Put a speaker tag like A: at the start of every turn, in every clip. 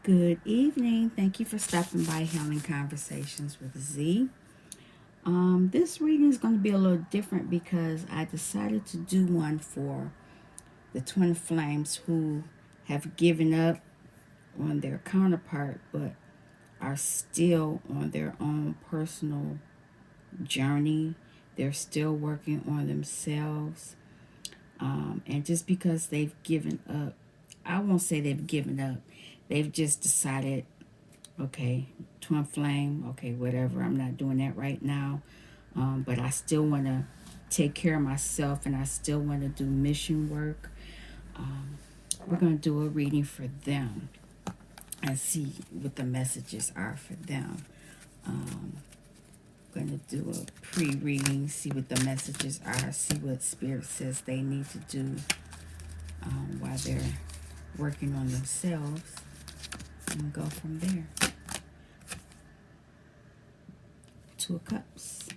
A: Good evening. Thank you for stopping by Healing Conversations with Z. This reading is going to be a little different because I decided to do one for the twin flames who have given up on their counterpart but are still on their own personal journey. They're still working on themselves. And just because they've given up, I won't say they've given up, they've just decided, okay, twin flame, okay, whatever, I'm not doing that right now. But I still want to take care of myself and I still want to do mission work. We're going to do a reading for them and see what the messages are for them. Going to do a pre-reading, see what the messages are, see what Spirit says they need to do while they're working on themselves, and go from there. Two of Cups.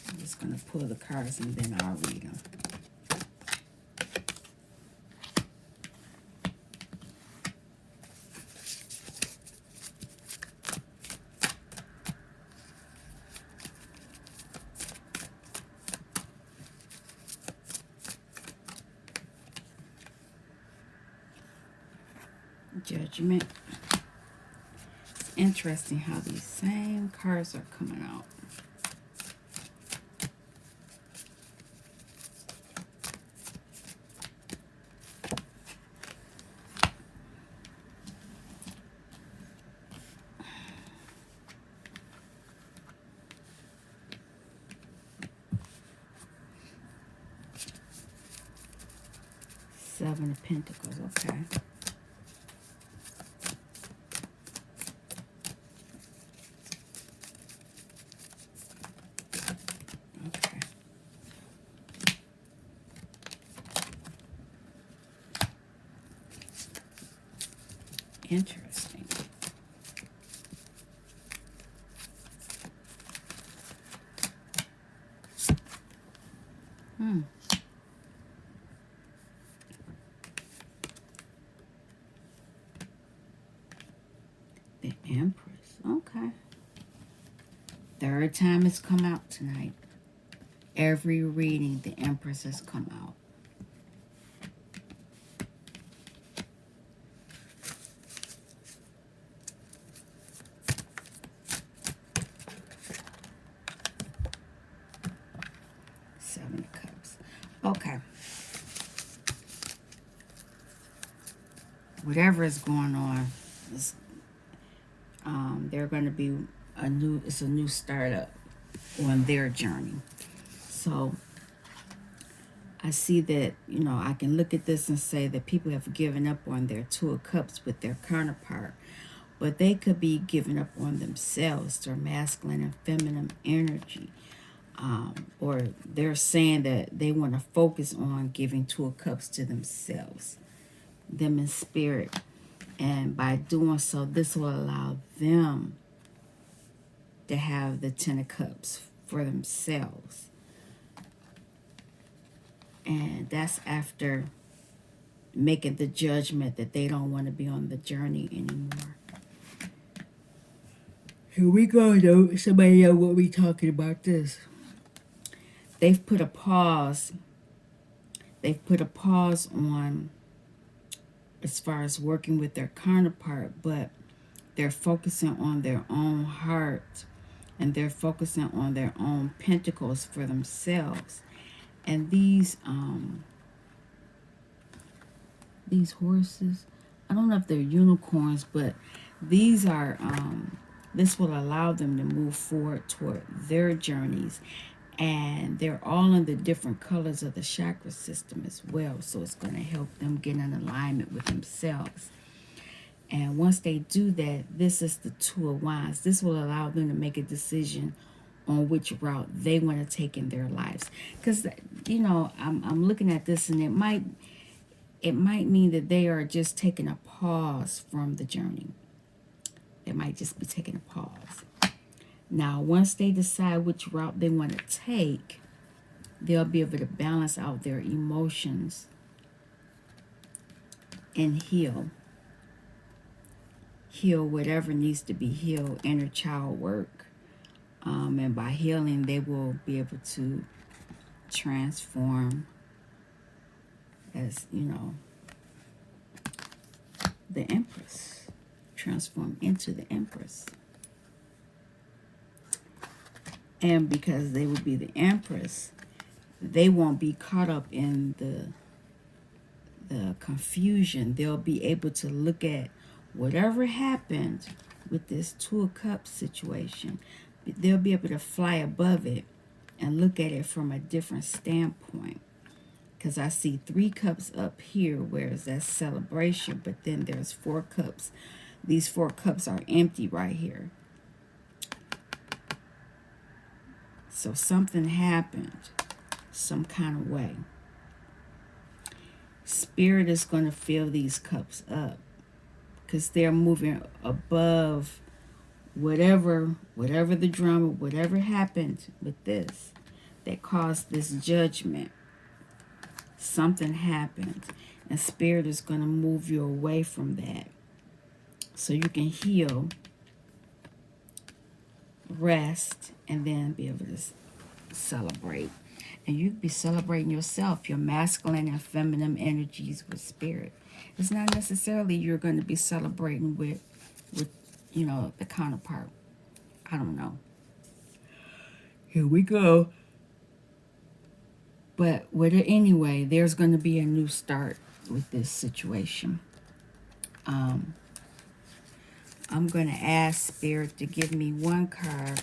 A: I'm just going to pull the cards and then I'll read them. Judgment. It's interesting how these same cards are coming out. Seven of Pentacles, okay. Okay. Interesting. The Empress, okay. Third time it's come out tonight. Every reading, the Empress has come out. Seven of Cups. Okay. Whatever is going on, is, they're going to be it's a new startup on their journey. So I see that, I can look at this and say that people have given up on their Two of Cups with their counterpart, but they could be giving up on themselves, their masculine and feminine energy. Or they're saying that they want to focus on giving Two of Cups to themselves, them in spirit. And by doing so, this will allow them to have the Ten of Cups for themselves. And that's after making the judgment that they don't want to be on the journey anymore. Here we go, though. Somebody else will be talking about this. They've put a pause. They've put a pause on as far as working with their counterpart, but they're focusing on their own heart and they're focusing on their own pentacles for themselves. And these horses, I don't know if they're unicorns, but these are this will allow them to move forward toward their journeys. And they're all in the different colors of the chakra system as well. So it's going to help them get in alignment with themselves. And once they do that, this is the Two of Wands. This will allow them to make a decision on which route they want to take in their lives. Because, I'm looking at this and it might mean that they are just taking a pause from the journey. They might just be taking a pause. Now, once they decide which route they want to take, they'll be able to balance out their emotions and heal whatever needs to be healed, inner child work. And by healing, they will be able to transform as, the Empress. Transform into the Empress. And because they would be the Empress, they won't be caught up in the confusion. They'll be able to look at whatever happened with this Two of Cups situation. They'll be able to fly above it and look at it from a different standpoint. Because I see 3 cups up here, whereas that's celebration, but then there's 4 cups. These 4 cups are empty right here. So something happened some kind of way. Spirit is going to fill these cups up because they're moving above whatever the drama, whatever happened with this that caused this judgment. Something happened, and Spirit is going to move you away from that so you can heal, rest, and then be able to celebrate. And you could be celebrating yourself, your masculine and feminine energies with Spirit. It's not necessarily you're going to be celebrating with the counterpart. I don't know. Here we go. But anyway, there's going to be a new start with this situation. I'm going to ask Spirit to give me one card.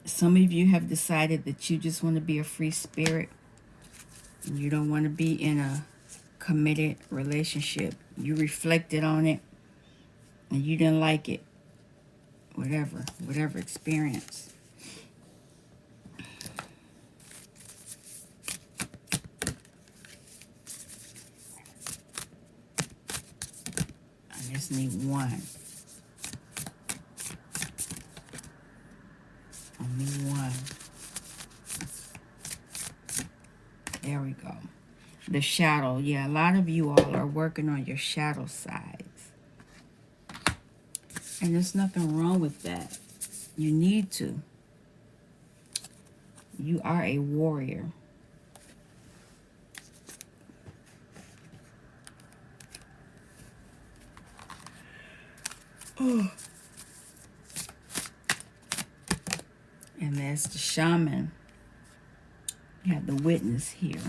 A: Some of you have decided that you just want to be a free spirit. And you don't want to be in a committed relationship. You reflected on it and you didn't like it. Whatever experience. I just need one. Only one. There we go. The shadow. Yeah, a lot of you all are working on your shadow sides. And there's nothing wrong with that. You need to. You are a warrior. Oh. And that's the shaman. You have the witness here.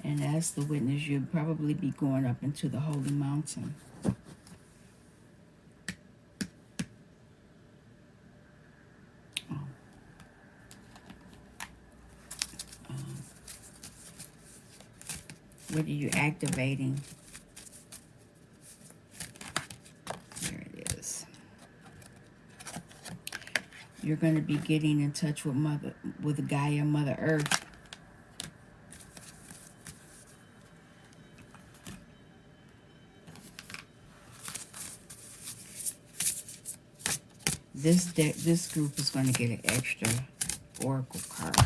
A: And as the witness, you'll probably be going up into the holy mountain. What are you activating? There it is. You're going to be getting in touch with Gaia, Mother Earth. This group is going to get an extra oracle card.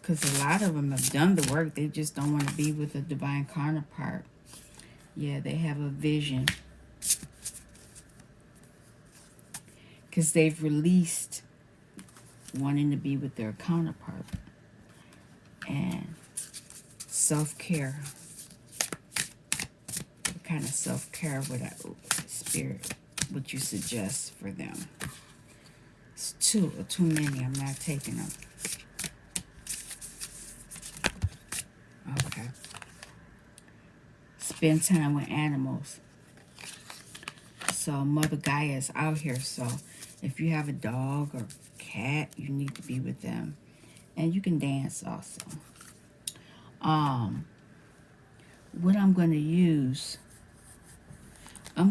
A: Because a lot of them have done the work. They just don't want to be with a divine counterpart. Yeah, they have a vision. Because they've released wanting to be with their counterpart. And self-care. What kind of self-care would Spirit would you suggest for them? It's too many. I'm not taking them. Okay. Spend time with animals. So Mother Gaia is out here. So if you have a dog or cat, you need to be with them. And you can dance also. What I'm going to use the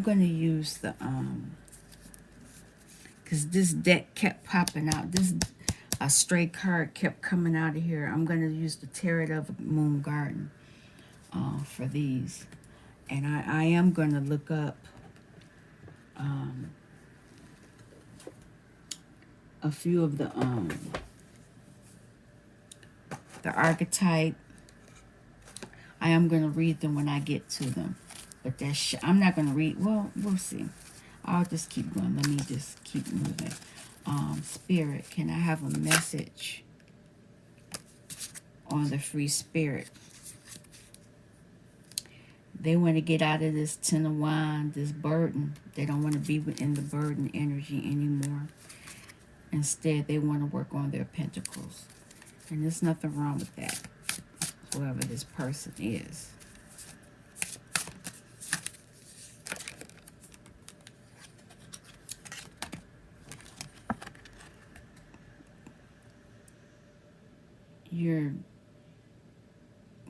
A: because this deck kept popping out. A stray card kept coming out of here. I'm going to use the Tarot of Moon Garden for these. And I am going to look up a few of the archetype. I am going to read them when I get to them. But I'm not going to read. Well, we'll see. I'll just keep going. Let me just keep moving. Spirit, can I have a message on the free spirit? They want to get out of this Ten of Wands, this burden. They don't want to be in the burden energy anymore. Instead, they want to work on their pentacles. And there's nothing wrong with that, whoever this person is. You're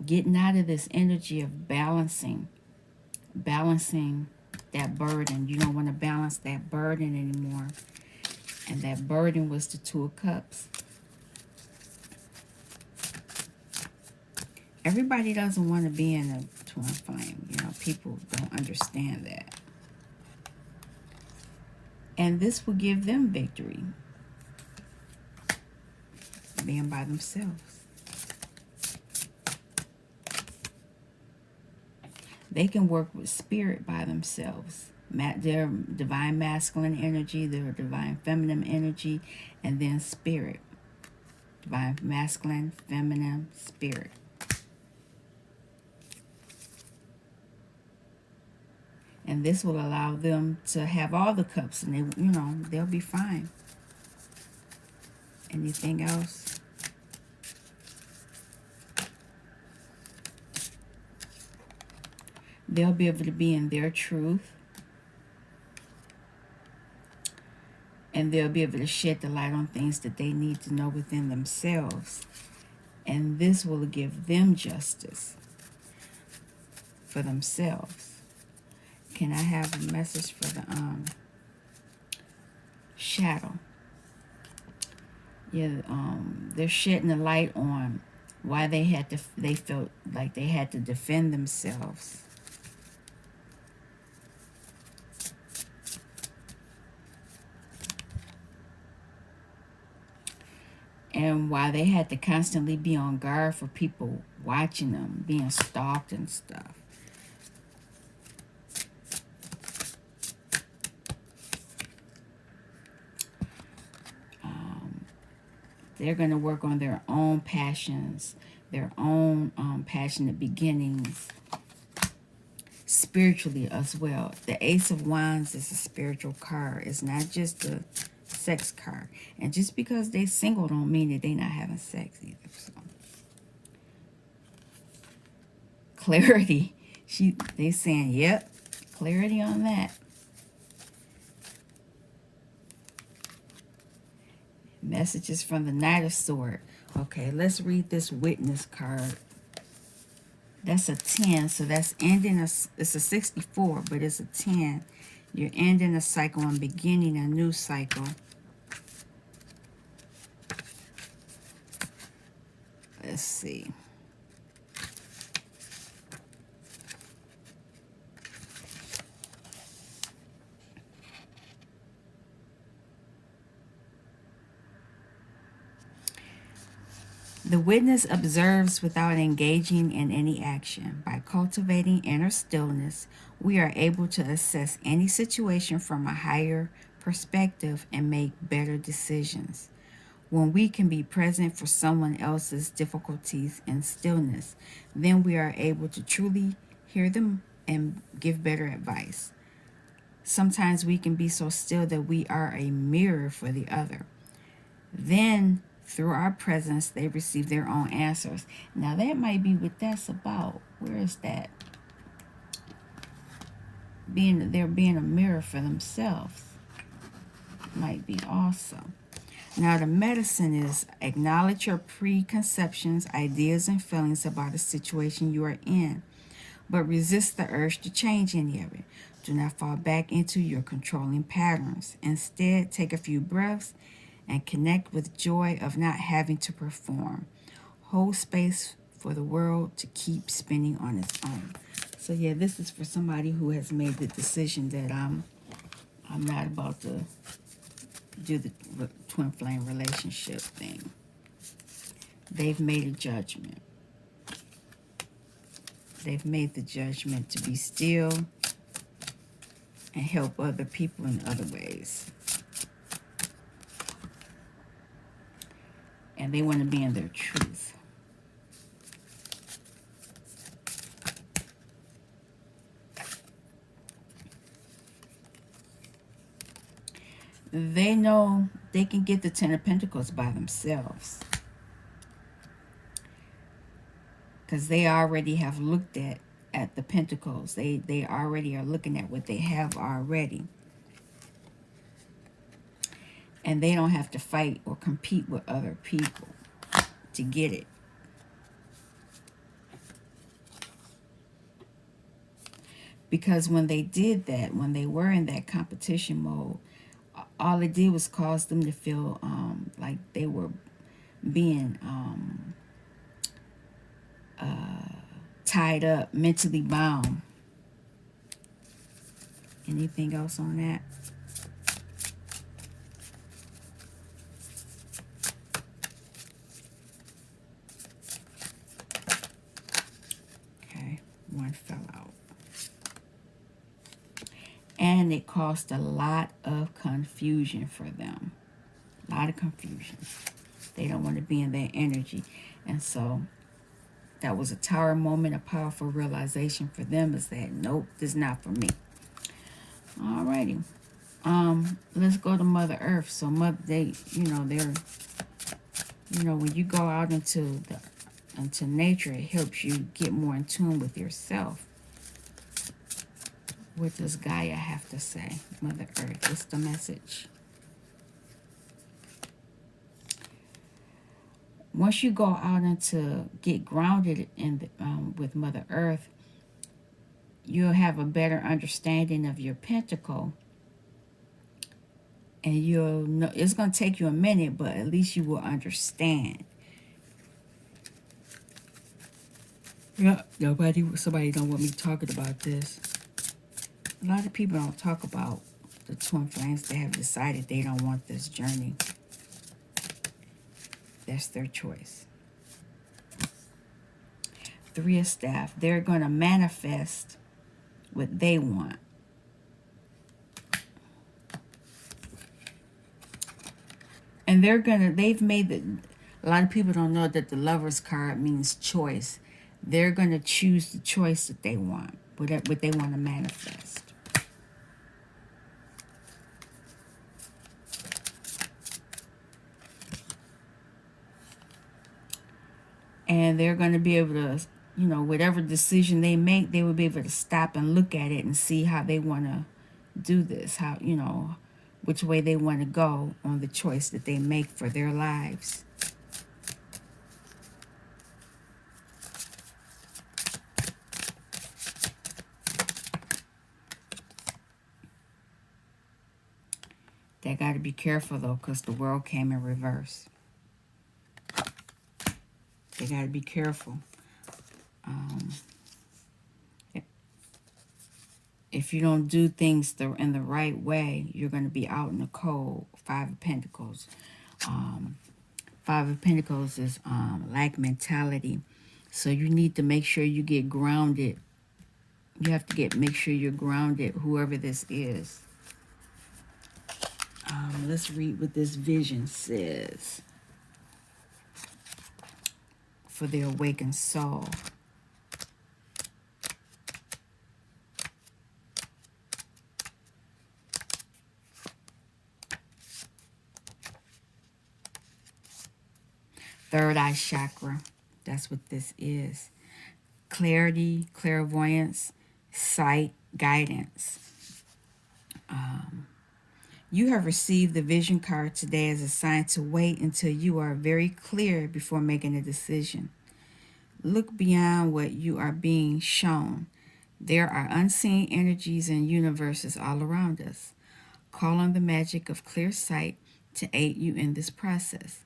A: getting out of this energy of balancing that burden. You don't want to balance that burden anymore. And that burden was the Two of Cups. Everybody doesn't want to be in a twin flame. You know, people don't understand that. And this will give them victory. Being by themselves. They can work with spirit by themselves. Their divine masculine energy, their divine feminine energy, and then spirit. Divine masculine, feminine, spirit. And this will allow them to have all the cups, and they, you know, they'll be fine. Anything else? They'll be able to be in their truth. And they'll be able to shed the light on things that they need to know within themselves. And this will give them justice for themselves. Can I have a message for the shadow? Yeah, they're shedding the light on why they felt like they had to defend themselves. And why they had to constantly be on guard for people watching them, being stalked and stuff. They're going to work on their own passions, their own passionate beginnings, spiritually as well. The Ace of Wands is a spiritual card. It's not just a sex card. And just because they're single don't mean that they're not having sex either. So. Clarity. They saying, yep, clarity on that. Messages from the Knight of Swords. Okay, let's read this Witness card. That's a 10, so that's ending it's a 64, but it's a 10. You're ending a cycle and beginning a new cycle. Let's see. The witness observes without engaging in any action. By cultivating inner stillness, we are able to assess any situation from a higher perspective and make better decisions. When we can be present for someone else's difficulties in stillness, then we are able to truly hear them and give better advice. Sometimes we can be so still that we are a mirror for the other. Then, through our presence, they receive their own answers. Now, that might be what that's about. Where is that? They're being a mirror for themselves. Might be awesome. Now, the medicine is acknowledge your preconceptions, ideas, and feelings about the situation you are in, but resist the urge to change any of it. Do not fall back into your controlling patterns. Instead, take a few breaths and connect with joy of not having to perform. Hold space for the world to keep spinning on its own. So yeah, this is for somebody who has made the decision that I'm not about to do the twin flame relationship thing. They've made a judgment. They've made the judgment to be still and help other people in other ways. And they want to be in their truth. They know they can get the Ten of Pentacles by themselves, because they already have looked at the Pentacles. They already are looking at what they have already. And they don't have to fight or compete with other people to get it. Because when they did that, when they were in that competition mode, all it did was cause them to feel like they were being tied up, mentally bound. Anything else on that? Okay, one fell out. And it caused a lot of confusion for them. A lot of confusion. They don't want to be in their energy. And so that was a tower moment, a powerful realization for them, is that, nope, this is not for me. Alrighty. Let's go to Mother Earth. So they're, when you go out into nature, it helps you get more in tune with yourself. What does Gaia have to say? Mother Earth, what's the message? Once you go out and to get grounded with Mother Earth, you'll have a better understanding of your pentacle. And you'll know, it's going to take you a minute, but at least you will understand. Yeah, somebody don't want me talking about this. A lot of people don't talk about the twin flames. They have decided they don't want this journey. That's their choice. Three of Staff. They're going to manifest what they want. And they've made a lot of people don't know that the Lover's card means choice. They're going to choose the choice that they want, what they want to manifest. And they're going to be able to, whatever decision they make, they will be able to stop and look at it and see how they want to do this, how, which way they want to go on the choice that they make for their lives. They got to be careful, though, because the world came in reverse. They got to be careful. If you don't do things in the right way, you're going to be out in the cold. Five of Pentacles. Five of Pentacles is lack mentality. So you need to make sure you get grounded. You have to make sure you're grounded, whoever this is. Let's read what this vision says for the awakened soul. Third eye chakra. That's what this is. Clarity, clairvoyance, sight, guidance. You have received the vision card today as a sign to wait until you are very clear before making a decision. Look beyond what you are being shown. There are unseen energies and universes all around us. Call on the magic of clear sight to aid you in this process.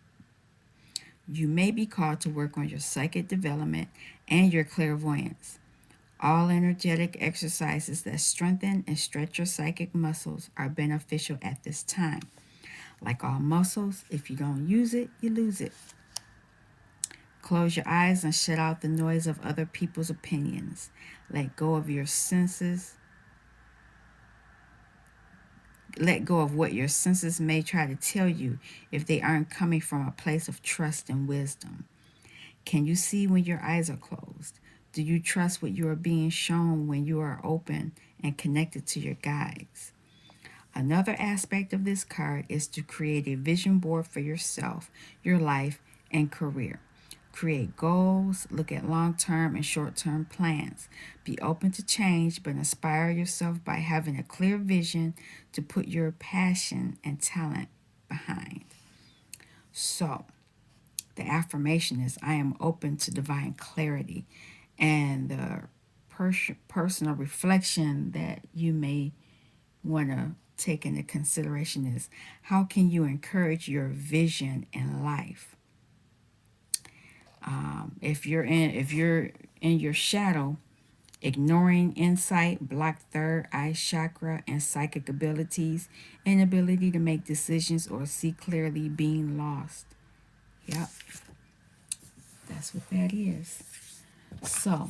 A: You may be called to work on your psychic development and your clairvoyance. All energetic exercises that strengthen and stretch your psychic muscles are beneficial at this time. Like all muscles, if you don't use it, you lose it. Close your eyes and shut out the noise of other people's opinions. Let go of your senses. Let go of what your senses may try to tell you if they aren't coming from a place of trust and wisdom. Can you see when your eyes are closed? Do you trust what you are being shown when you are open and connected to your guides? Another aspect of this card is to create a vision board for yourself, your life, and career. Create goals, look at long term and short term plans. Be open to change, but inspire yourself by having a clear vision to put your passion and talent behind. So, the affirmation is I am open to divine clarity. And the personal reflection that you may want to take into consideration is how can you encourage your vision in life? If you're in your shadow, ignoring insight, blocked third eye chakra and psychic abilities, inability to make decisions or see clearly, being lost. Yep, that's what that is. So,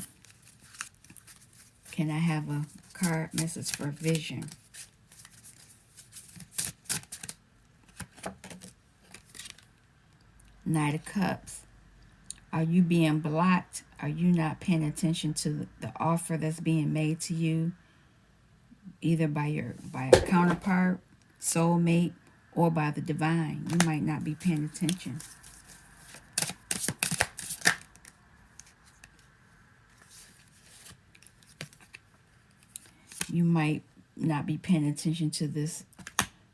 A: can I have a card message for vision? Knight of Cups. Are you being blocked? Are you not paying attention to the offer that's being made to you, either by a counterpart, soulmate, or by the divine? You might not be paying attention. You might not be paying attention to this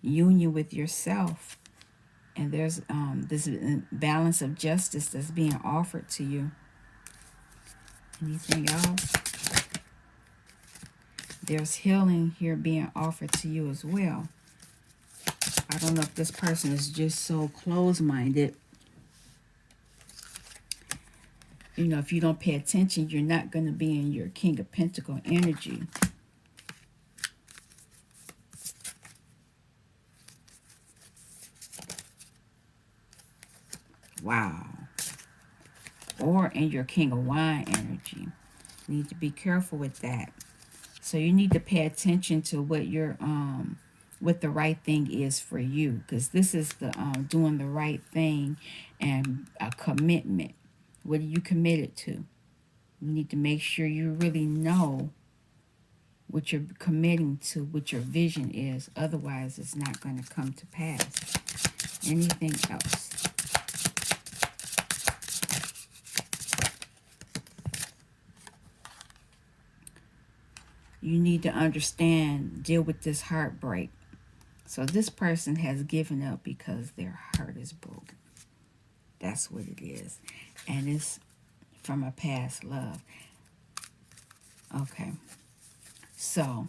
A: union with yourself, and there's this balance of justice that's being offered to you. Anything else? There's healing here being offered to you as well. I don't know if this person is just so closed-minded. You know, if you don't pay attention, you're not going to be in your King of Pentacle energy. Wow. Or in your King of Wine energy. You need to be careful with that. So you need to pay attention to what the right thing is for you, because this is the doing the right thing and a commitment. What are you committed to? You need to make sure you really know what you're committing to, what your vision is. Otherwise, it's not going to come to pass. Anything else? You need to understand, deal with this heartbreak. So this person has given up because their heart is broken. That's what it is. And it's from a past love. Okay. So,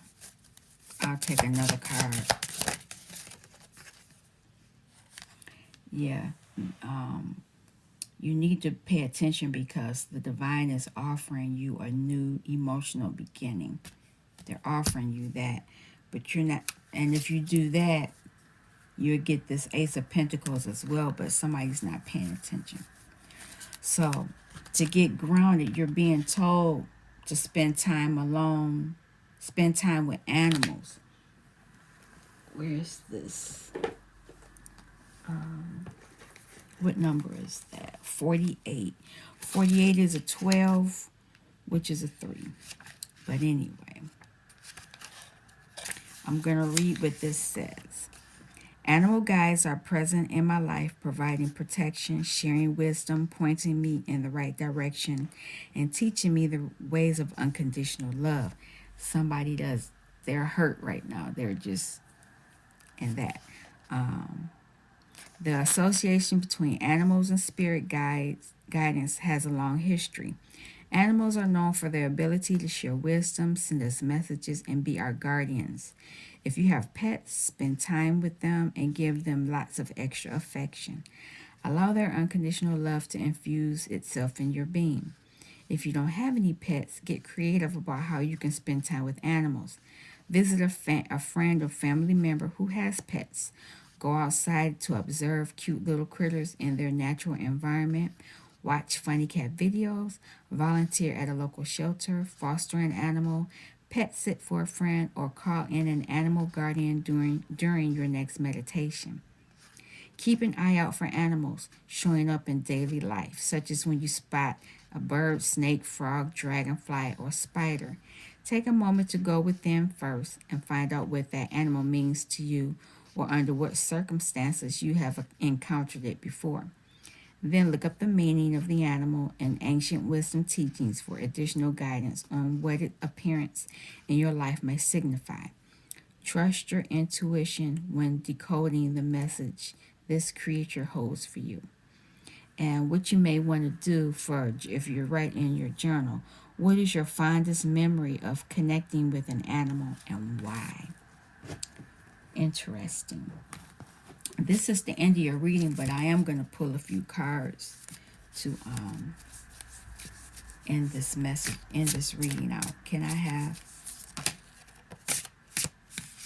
A: I'll take another card. Yeah. You need to pay attention because the divine is offering you a new emotional beginning. They're offering you that. But you're not. And if you do that, you'll get this Ace of Pentacles as well, but somebody's not paying attention. So, to get grounded, you're being told to spend time alone, spend time with animals. Where's this? What number is that? 48. 48 is a 12, which is a 3. But anyway, I'm going to read what this says. Animal guides are present in my life, providing protection, sharing wisdom, pointing me in the right direction, and teaching me the ways of unconditional love. Somebody they're hurt right now. They're just in that. The association between animals and spirit guidance has a long history. Animals are known for their ability to share wisdom, send us messages, and be our guardians. If you have pets, spend time with them and give them lots of extra affection. Allow their unconditional love to infuse itself in your being. If you don't have any pets, get creative about how you can spend time with animals. Visit a friend or family member who has pets. Go outside to observe cute little critters in their natural environment. Watch funny cat videos. Volunteer at a local shelter. Foster an animal. Pet sit for a friend, or call in an animal guardian during your next meditation. Keep an eye out for animals showing up in daily life, such as when you spot a bird, snake, frog, dragonfly, or spider. Take a moment to go within first and find out what that animal means to you, or under what circumstances you have encountered it before. Then look up the meaning of the animal and ancient wisdom teachings for additional guidance on what its appearance in your life may signify. Trust your intuition when decoding the message this creature holds for you. And what you may want to do for, if you're writing in your journal, what is your fondest memory of connecting with an animal and why? Interesting. This is the end of your reading, but I am going to pull a few cards to end this message, end this reading out. Can I have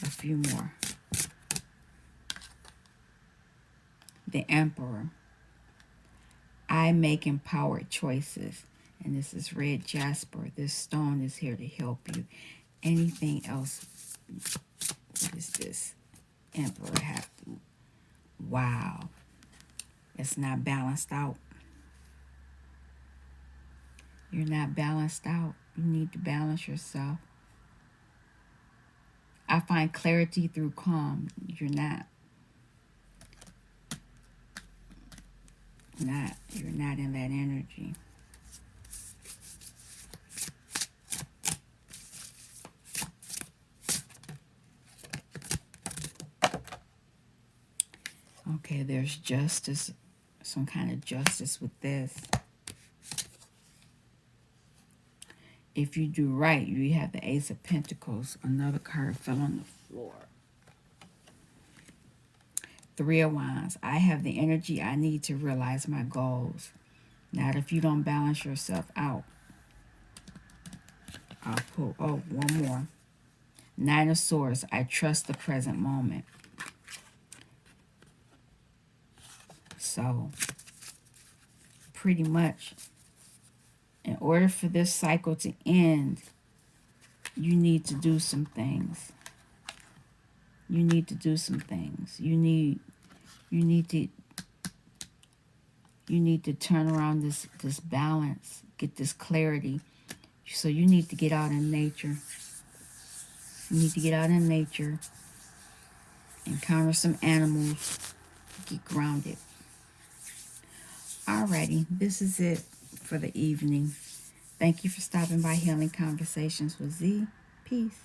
A: a few more? The Emperor. I make empowered choices. And this is red jasper. This stone is here to help you. Anything else? What is this? Emperor have to. Wow. It's not balanced out. You're not balanced out. You need to balance yourself. I find clarity through calm. You're not. You're not in that energy. Okay, there's justice, some kind of justice with this. If you do right, you have the Ace of Pentacles. Another card fell on the floor. Three of Wands. I have the energy I need to realize my goals. Not if you don't balance yourself out. I'll pull, one more. Nine of Swords. I trust the present moment. So, pretty much, in order for this cycle to end, you need to do some things. You need to do some things. You need to turn around this balance, get this clarity. So you need to get out in nature. You need to get out in nature, encounter some animals, get grounded. Alrighty, this is it for the evening. Thank you for stopping by Healing Conversations with Z. Peace.